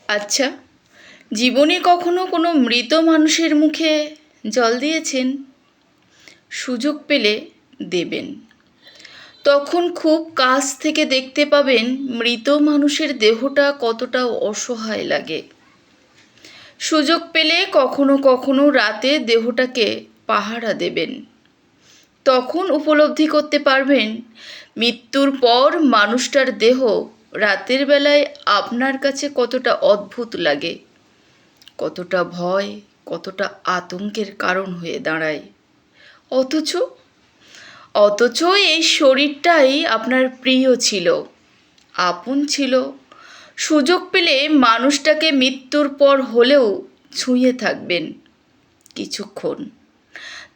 আচ্ছা, জীবনে কখনো কোনো মৃত মানুষের মুখে জল দিয়েছেন? সুযোগ পেলে দেবেন। তখন খুব কাছ থেকে দেখতে পাবেন মৃত মানুষের দেহটা কতটা অসহায় লাগে। সুযোগ পেলে কখনো কখনো রাতে দেহটাকে পাহারা দেবেন। তখন উপলব্ধি করতে পারবেন মৃত্যুর পর মানুষটার দেহ রাতের বেলায় আপনার কাছে কতটা অদ্ভুত লাগে, কতটা ভয়, কতটা আতঙ্কের কারণ হয়ে দাঁড়ায়। অথচ অথচ এই শরীরটাই আপনার প্রিয় ছিল, আপন ছিল। সুযোগ পেলে মানুষটাকে মৃত্যুর পর হলেও ছুঁয়ে থাকবেন কিছুক্ষণ।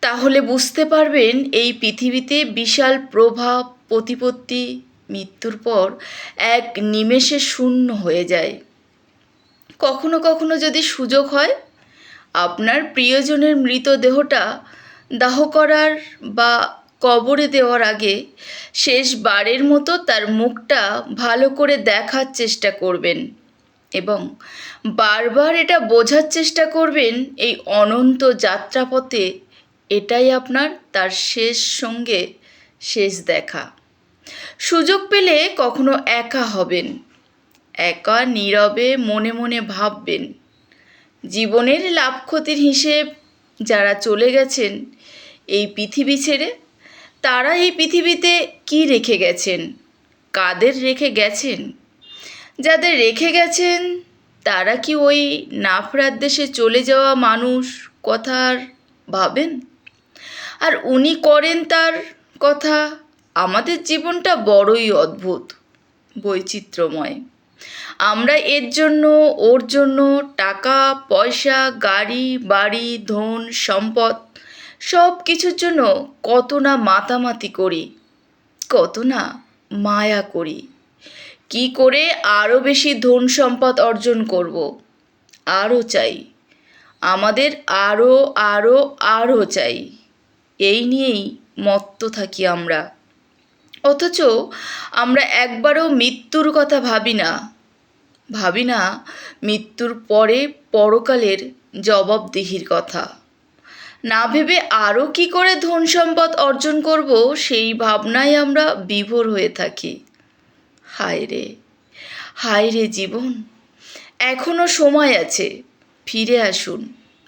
তাহলে বুঝতে পারবেন এই পৃথিবীতে বিশাল প্রভাব প্রতিপত্তি মৃত্যুর পর এক নিমেষে শূন্য হয়ে যায়। কখনো কখনো যদি সুযোগ হয় আপনার প্রিয়জনের মৃতদেহটা দাহ করার বা কবরে দেওয়ার আগে শেষবারের মতো তার মুখটা ভালো করে দেখার চেষ্টা করবেন এবং বারবার এটা বোঝার চেষ্টা করবেন এই অনন্ত যাত্রাপথে এটাই আপনার তার শেষ সঙ্গে শেষ দেখা। সুযোগ পেলে কখনো একা হবেন, একা নীরবে মনে মনে ভাববেন জীবনের লাভ ক্ষতির হিসেব যারা চলে গেছেন এই পৃথিবী ছেড়ে, তারা এই পৃথিবীতে কি রেখে গেছেন, কাদের রেখে গেছেন। যাদের রেখে গেছেন তারা কি ওই না ফেরার দেশে চলে যাওয়া মানুষ কথা আর ভাবেন? আর উনি করেন তার কথা। আমাদের জীবনটা বড়ই অদ্ভুত, বৈচিত্র্যময়। আমরা এর জন্য ওর জন্য টাকা পয়সা গাড়ি বাড়ি ধন সম্পদ সব কিছুর জন্য কত না মাতামাতি করি, কত না মায়া করি। কি করে আরও বেশি ধন সম্পদ অর্জন করব, আরও চাই, আমাদের আরও আরও আরও চাই, এই নিয়েই মত্ত থাকি আমরা। অথচ আমরা একবারও মৃত্যুর কথা ভাবি না মৃত্যুর পরে পরকালের জবাবদিহির কথা। না ভেবে আরও কি করে ধন সম্পদ অর্জন করব সেই ভাবনায় আমরা বিভোর হয়ে থাকি। হায় রে জীবন, এখনও সময় আছে। ফিরে আসুন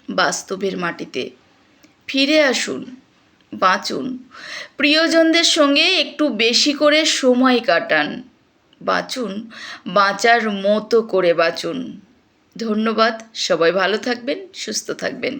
বাস্তবের মাটিতে, ফিরে আসুন, বাঁচুন, প্রিয়জনদের সঙ্গে একটু বেশি করে সময় কাটান, বাঁচুন, বাঁচার মতো করে বাঁচুন। ধন্যবাদ। সবাই ভালো থাকবেন, সুস্থ থাকবেন।